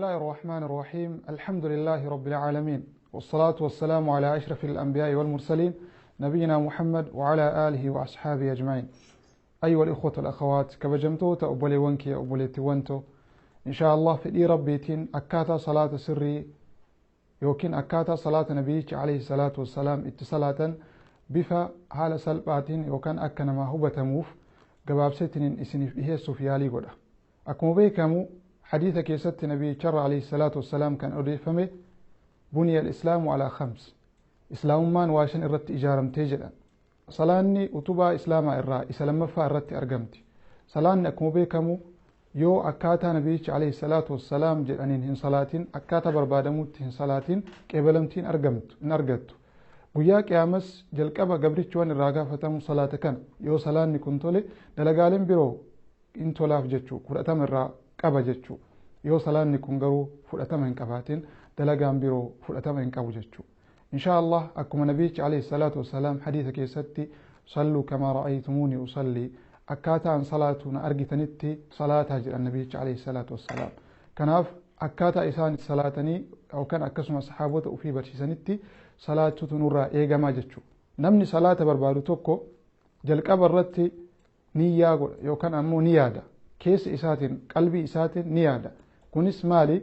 الله الرحمن الرحيم. الحمد لله رب العالمين، والصلاة والسلام على أشرف الأنبياء والمرسلين نبينا محمد وعلى آله وأصحابه أجمعين. أيها الإخوة والأخوات، كبجمتو تأبولي وانكي أبولي توانتو إن شاء الله في دي ربيتين أكاتا صلاة سري يوكين أكاتا صلاة نبيك عليه الصلاة والسلام اتصالاتا بفا حال سلباتين يوكان أكنا ما هو بتموف قبابستين إسنف إيه السوفيالي قد أكمو بيكمو حديث كيست نبي شر عليه الصلاة والسلام كان أضيفمي بني الإسلام على 5 إسلام مان واشن إرت إجارم تيجدا صلاني أتوبا إسلام إرى إسلام فا إرت أرقمتي صلاني أكمو بيكمو يو أكاتا نبي عليه الصلاة والسلام جدانين هن صلاتين أكاتا بربادموت هن صلاتين كيبلمتين أرقمت guyyaa qiyaamas jalqaba gabrichoon irraa gaafatamu salaata kana yoo salaanni kun tole dalagaaleen biroo in tolaaf jechuu fudhatama irraa qaba jechuu yoo salaanni kun garuu fudhatama hin qabaatin dalagaan biroo fudhatama hin qabu jechuu insha Allah akkuma nabiichi alayhi salaatu wassalaam hadiisa keessatti sallu kama ra'aytumuni usalli akkaataan salaatu na argitanitti salaataa jedhan nabiichi alayhi salaatu wassalaam kanaaf akkaataa isaan salaatanii yookaan akkasuma sahaabota ufii barsiisanitti salaatutu nurraa eegamaa jechuu namni salaata barbaadu tokko jalqaba irratti niyyaa godha yookaan ammoo ni yaada keessa isaatiin qalbii isaatiin ni yaada kunis maali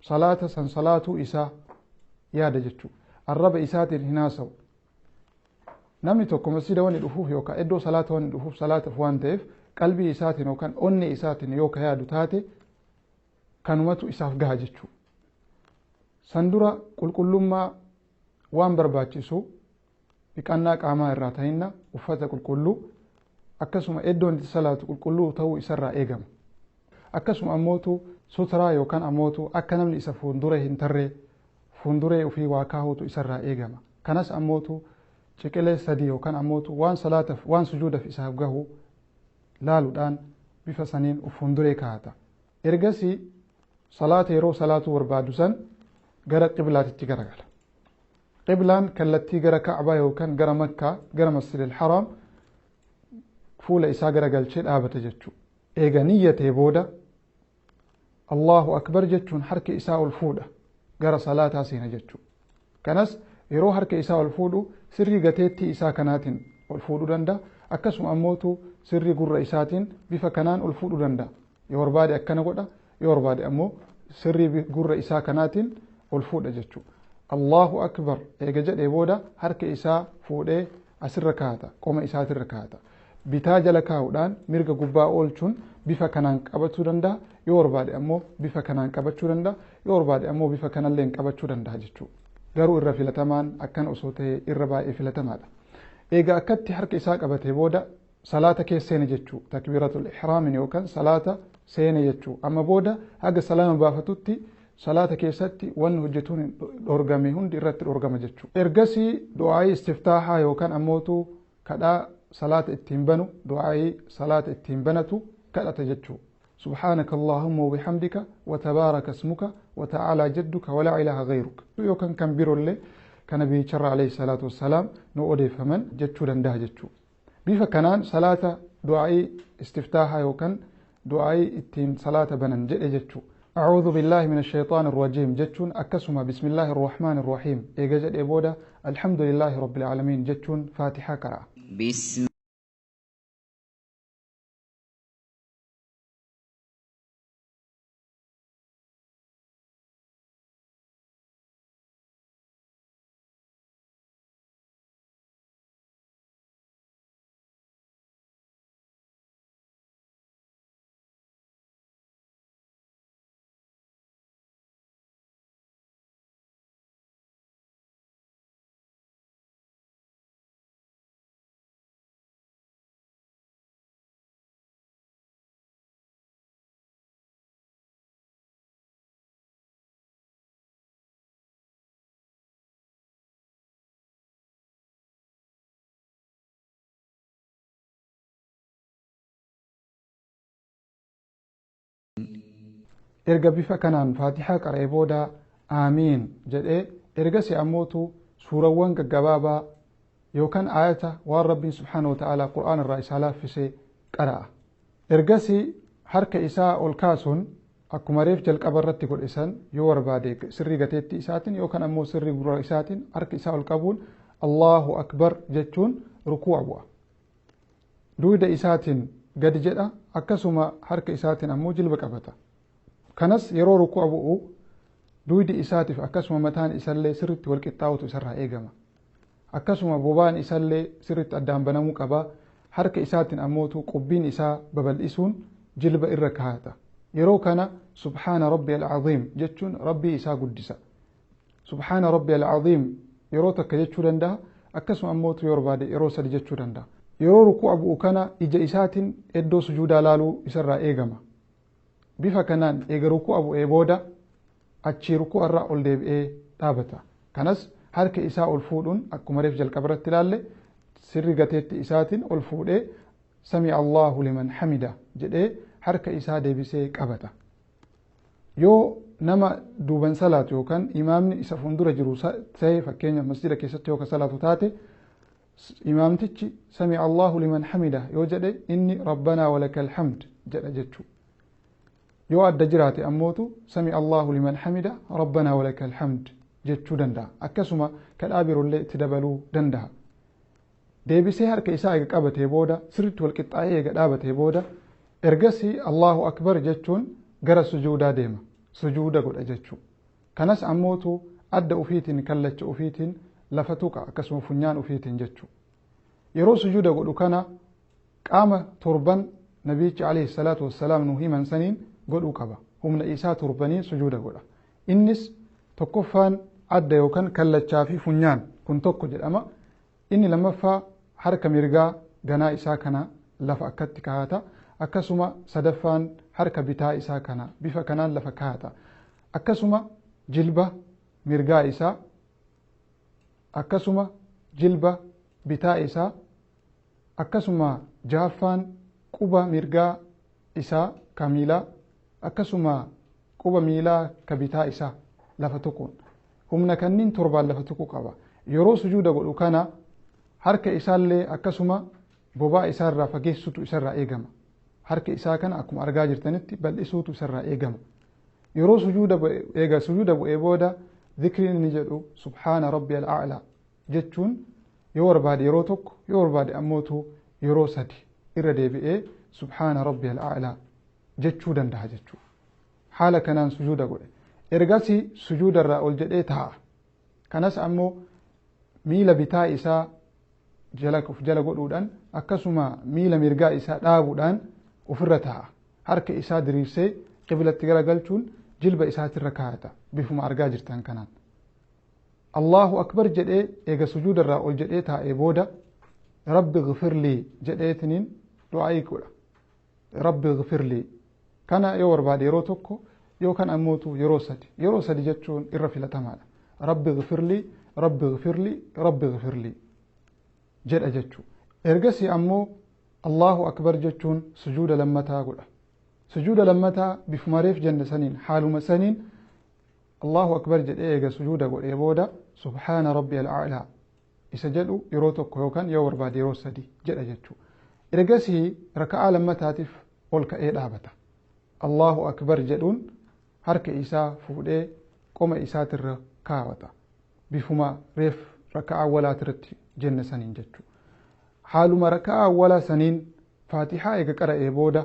salaata san salaatuu isaa yaada jechuu arraba isaatiin hinaasawu namni tokko masjida wani dhufuuf yookaan iddoo salaata wani dhufuuf salaataaf waan ta'eef qalbii isaatiin yookaan onni isaatiin yookaan yaadu taate kanumatu isaaf gaha jechuu san dura qulqullummaa waan barbaachisu dhiqannaa qaamaa irraa ta'inna uffata qulqulluu akkasuma iddoon itti salaatu qulqulluu ta'uu isarraa eegama akkasuma ammootu suturaa yookaan ammootu akka namni isa fuulduree hin tarree fuulduree ofii waa kaahuutu isarraa eegama kanas ammootu ciqilee sadii yookaan ammootu waan salaataaf waan sujuudaaf isaaf gahu laaluudhaan bifa saniin fuulduree kaa'ata ergasii salaata yeroo salaatuu barbaadu san gara qiblaatitti garagala qiblaan kallattii gara ka'baa yookaan gara makkaa gara masjidil haraam fuula isaa garagalchee dhaabata jechuu eega niyyatee booda Allahu akbar jechuun harka isaa ol fuudha gara salaataa seena jechuu kanas yeroo harka isaa ol fuudhu sirrii gateettii isaa kanaatiin ol fuudhuu danda'a akkasuma ammootu sirrii gurra isaatiin bifa kanaan ol fuudhuu danda'a yoo barbaade akkana godha yoo barbaade ammoo sirrii gurra isaa kanaatiin ol fuudha jechuu Allahu akbar eega jedhee booda harka isaa fuudhee asirra kaata qoma isaatirra kaata bitaa jala kaa'uudhaan mirga gubbaa oolchuun bifa kanaan qabachuu danda'a yoo barbaade ammoo bifa kanaan qabachuu danda'a yoo barbaade ammoo bifa kanallee qabachuu danda'a jechuu garuu irra filatamaan akkan osoo ta'e irra baay'ee filatamaadha eega akkatti harka isaa qabatee booda salaata keessa seene jechuu takbiratul ihraamin yookaan salaata seene jechuu amma booda haga salaama baafatutti salaata keessatti wanni hojjetuun dhorgame hundi irratti dhorgama jechuu ergasii du'aa'ii istiftaahaa yookaan ammootu kadhaa salaata ittiin banu du'aa'ii salaata ittiin banatu kadhata jechuu subhaanaka allahumma wabihamdika watabaaraka ismuka wata'aalaa jadduka walaa ilaaha gayruka yookaan kan birollee kan nabiicharra alayhi salaatu wassalaam nu odeeffaman jechuu danda'a jechuu bifa kanaan salaata du'aa'ii istiftaahaa yookaan du'aa'ii ittiin salaata banan jedhe jechuu أعوذ بالله من الشيطان الرجيم جتشون أكسما بسم الله الرحمن الرحيم إيجاجد إبودا الحمد لله رب العالمين جتشون فاتحة قراءة بسم erga bifa kanaan faatihaa qara'ee booda aamiin jedhee ergasi ammootu suurawwan gaggabaabaa yookaan ayata waan rabbiin subhaanahu wa ta'aalaa qur'aan irraa isaa laaffisee qara'a ergasi harka isaa ol kaasuun akkuma reef jalqaba irratti godhe san yoo barbaade sirrii gateetti isaatiin yookaan ammoo sirrii gurra isaatiin harka isaa ol qabuun Allahu akbar jechuun rukuu'a bu'a. Duuda isaatiin gadi jedha akkasuma harka isaatiin ammoo jilba qabata. Kanas yeroo rukuu'a bu'u duudi isaatiif akkasuma mataan isallee sirriitti wal qixxaawutu isarraa eegama. Akkasuma bobaan isallee sirriitti addaan banamuu qaba. Harka isaatiin ammootu qubbiin isaa babal'isuun jilba irra kaa'ata. Yeroo kana subhaana rabbi al-aziim jechuun rabbii isaa guddisa. Subhaana rabbi al-aziim yeroo takka jechuu danda'a. Akkasuma ammootu yoo barbaade yeroo sadi jechuu danda'a. Yeroo rukuu'a bu'u kana ija isaatiin iddoo sujuudaa laaluu isarraa eegama. Bifa kanaan eega rukuu'a bu'ee booda achii rukuu'a irraa ol deebi'ee dhaabata. Kanas harka isaa ol fuudhuun akkuma reef jalqaba irratti ilaalle sirri gateetti isaatiin ol fuudhee sami'a Allahu liman hamida jedhee harka isaa deebisee qabata. Yoo nama duuban salaatu yookaan imaamni isa fuuldura jiru ta'e fakkeenyaaf masjida keessatti yookaan salaatu taate imaamtichi sami'a Allahu liman hamida yoo jedhe inni rabbanaa walakal hamd jedha jechuudha. Yoo adda jiraate ammootu sami'a Allahu liman hamida rabbanaa walakal hamd jechuu danda'a. Akkasuma kadhaa biroollee itti dabaluu danda'a. Deebisee harka isaa eega qabatee booda sirriitti wal qixxaa'ee eega dhaabatee booda ergasii Allahu akbar jechuun gara sujuudaa deema. Sujuuda godha jechuu. Kanas ammootu adda ufiitiin kallacha ufiitiin lafa tuqa akkasuma funyaan ufiitiin jechuu. Yeroo sujuuda godhu kana qaama torban nabiichi alayhi salaatu wassalaam nu himan saniin godhuu qaba. Humna isaa torbanii sujuuda godha. Innis tokkoffaan adda yookaan kallachaa fi funyaan kun tokko jedhama. Inni lammaffaa harka mirgaa ganaa isaa kana lafa akkatti kaa'ata. Akkasuma sadaffaan harka bitaa isaa kana bifa kanaan lafa kaa'ata. Akkasuma jilba mirgaa isaa akkasuma jilba bitaa isaa akkasuma jaaffaan quba mirgaa isaa ka miilaa akkasuma quba miilaa ka bitaa isaa lafa tuquun humna kanniin torbaan lafa tuquu qaba. Yeroo sujuuda godhu kana harka isaallee akkasuma bobaa isaarraa fageessutu isarraa eegama. Harka isaa kana akkuma argaa jirtanitti bal'isuutu isarraa eegama. Yeroo sujuuda bu'ee booda dhikriin inni jedhu subhaana rabbi al-a'laa jechuun yoo barbaade yeroo tokko yoo barbaade ammootu yeroo sadi irra deebi'ee subhaana rabbi al-a'laa jechuu danda'a jechuudha. Haala kanaan sujuuda godhe. Ergasii sujuudarraa ol jedhee taa'a. Kanas ammoo miila bitaa isaa jala godhuudhaan akkasuma miila mirgaa isaa dhaabuudhaan ofirra taa'a. Harka isaa diriirsee qiblatti garagalchuun jilba isaatirra kaa'ata. Bifuma argaa jirtan kanaan. Allahu akbar jedhee eega sujuudarraa ol jedhee taa'ee booda rabbi ghfirlii jedheetiniin du'aa godha. Rabbi ghfirlii kana yoo barbaade yeroo tokko yookaan ammootu yeroo sadi jechuun irra filatamaadha. Rabbi ghfirlii rabbi ghfirlii rabbi ghfirlii jedha jechuu. Ergasii ammoo Allahu akbar jechuun sujuuda lammataa godha. Sujuuda lammataa bifuma reef jenne saniin haaluma saniin Allahu akbar jedhee eega sujuuda godhee booda subhaana rabbi al-a'laa isa jedhu yeroo tokko yookaan yoo barbaade yeroo sadi jedha jechuu. Ergasii raka'aa lammataatiif ol ka'ee dhaabata. Allahu akbar jedhuun harka isaa fuudhee qoma isaatirra kaawata. Bifuma reef raka'aa awwalaatirratti jenne saniin jechuu. Haaluma raka'aa awwalaa saniin faatihaa eega qara'ee booda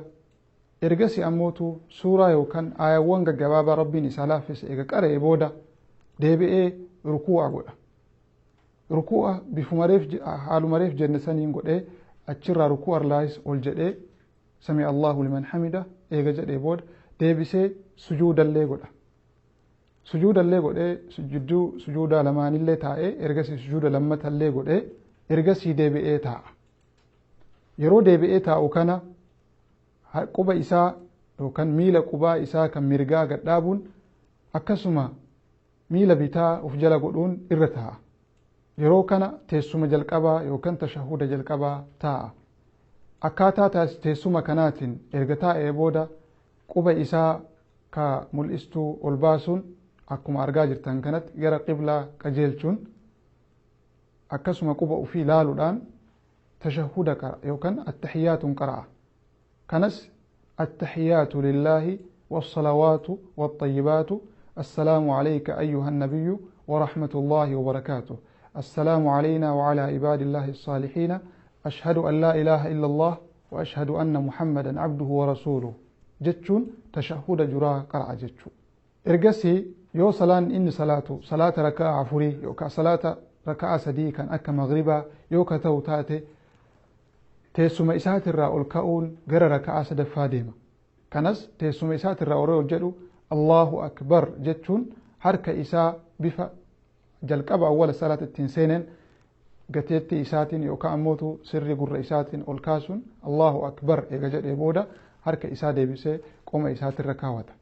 ergasii ammootu suuraa yookaan aayawwan gaggabaabaa rabbiin isaa laaffise eega qara'ee booda deebi'ee rukuu'a godha. Rukuu'a bifuma haaluma reef jenne saniin godhee achirraa rukuu'a irraas ol jedhee sami Allahu liman hamida eega jedhee booda deebisee sujuudallee godha. Sujuudallee godhee jidduu sujuudaa lamaanillee taa'ee ergasii sujuuda lammatallee godhee ergasii deebi'ee taa'a. Yeroo deebi'ee taa'u kana quba isaa yookaan miila qubaa isaa kan mirgaa gadhaabuun akkasuma miila bitaa of jala godhuun irra taa'a. Yeroo kana teessuma jalqabaa yookaan tashahuda jalqabaa taa'a. Akkaataa teessuma kanaatiin erga taa'ee booda quba isaa ka mul'istuu ol baasuun akkuma argaa jirtan kanatti gara qiblaa qajeelchuun akkasuma quba ofii laaluudhaan tashahuda qara yookaan attahiyaatuun qara'a. Kanas attahiyaatu lillaahi والصلوات والطيبات السلام عليك أيها النبي ورحمة الله وبركاته السلام علينا وعلى عباد الله الصالحين أشهد أن لا إله إلا الله وأشهد أن محمدا عبده ورسوله جتشون تشهد جرا قرع جتشو إرقسي يو صلان إن صلاة ركعة عفوري يو صلاة ركعة صديقا أكا مغربا يو كتوتاتي teessuma isaati irraa ol ka'uun gara raka'aa sadaffaa deema. Kanas teessuma isaati irraa ol jedhu Allahu akbar jechuun harka isaa bifa jalqaba awwala salaata ittiin seeneen gateetti isaatiin yookaan ammoo sirri gurra isaatiin ol kaasuun Allahu akbar eega jedhee booda harka isaa deebisee qoma isaati irra kaawwata.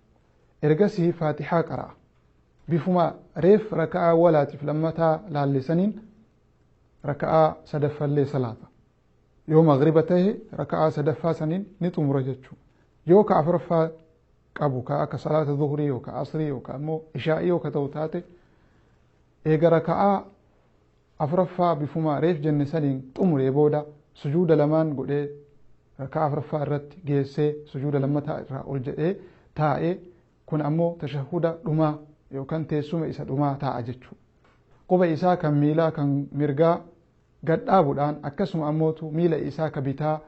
Ergasii Faatihaa qara'a. Bifuma reef raka'aa awwalaatiif lammataa laallisaniin raka'aa sadaffallee salaata. yoo magriba ta'e raka'aa sadaffaa saniin ni xumura jechuudha. Yoo ka afuraffaa qabu ka akka salaata dhuhrii yookaan asrii yookaan immoo ishaa'ii yoo ka ta'u taate eega raka'aa afuraffaa bifuma reef jenne saniin xumuree booda sujuuda lamaan godhee raka'aa afuraffaa irratti geessee sujuuda lammataa irraa ol jedhee taa'ee kun ammoo tashahuda dhumaa yookaan teessuma isa dhumaa taa'a jechuudha. Quba isaa kan miilaa kan mirgaa gadhaabuudhaan akkasuma ammootu miila isaa ka bitaa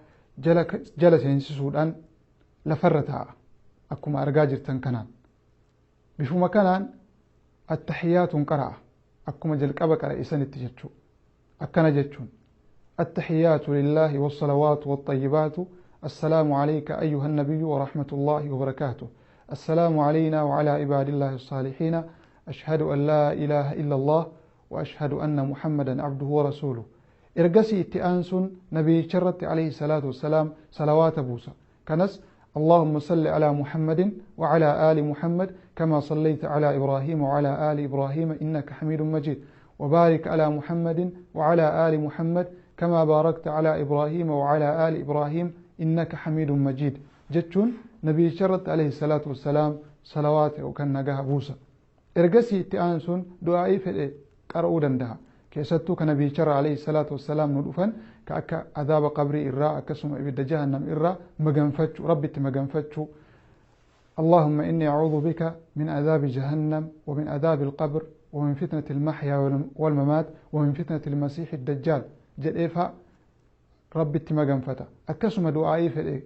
jala seensisuudhaan lafarra taa'a akkuma argaa jirtan kanaan. Bifuma kanaan attahiyaatuun qara'a akkuma jalqaba qara'isanitti jechuudha. Akkana jechuun attahiyaatu lillaahi wassalawaatu waxayyibaatu assalaamu alayka ayyuhan nabiyyu warahmatullaahi wabarakaatuh assalaamu alayna wacalaa cibaadillaahi assaalihiina ashhadu an laa ilaaha illa allah وأشهد أن محمدا عبده ورسوله إرقسي اتئانسون نبي شرط عليه الصلاة والسلام صلوات بوسى كنس اللهم صل على محمد وعلى آل محمد كما صليت على إبراهيم وعلى آل إبراهيم إنك حميد مجيد وبارك على محمد وعلى آل محمد كما باركت على إبراهيم وعلى آل إبراهيم إنك حميد مجيد جتشون نبي شرط عليه الصلاة والسلام صلوات وكان نجاه بوسى إرقسي اتئانسون دعائي في qara'uu danda'a. Keessattuu kan Nabii alayhi salaatu wassalaam nu dhufan ka akka adaaba qabrii irraa akkasuma ibidda jahannam irraa maganfachuu rabbitti maganfachuu اللهم إني أعوذ بك من عذاب جهنم ومن عذاب القبر ومن فتنة المحيا والممات ومن فتنة المسيح الدجال جديفا ربي تمغنفتا أكسم دعائي في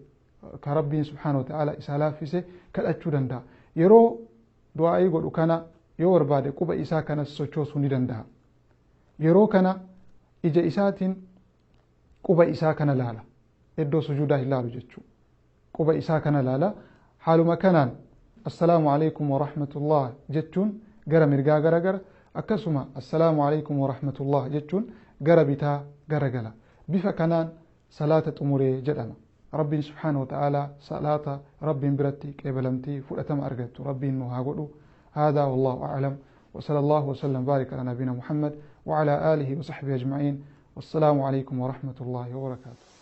كربي سبحانه وتعالى إسالافيسي كالأجو دندا يرو دعائي قد أكنا yoo barbaade quba isaa kanas sochoosuu ni danda'a. Yeroo kana ija isaatiin quba isaa kana laala. Iddoo sujuudaa hin laalu jechuudha. Quba isaa kana laala. Haaluma kanaan assalaamu alaykum wa rahmatullah jechuun gara mirgaa gara akkasuma assalaamu alaykum wa rahmatullah jechuun gara bitaa gala. Bifa kanaan salaata xumuree jedhama. Rabbiin subhaanahu wa ta'ala salaata rabbiin biratti qeebalamtii fudhatama argattu rabbiin nu haa godhu. هذا والله أعلم وصلى الله وسلم بارك على نبينا محمد وعلى آله وصحبه أجمعين والسلام عليكم ورحمة الله وبركاته.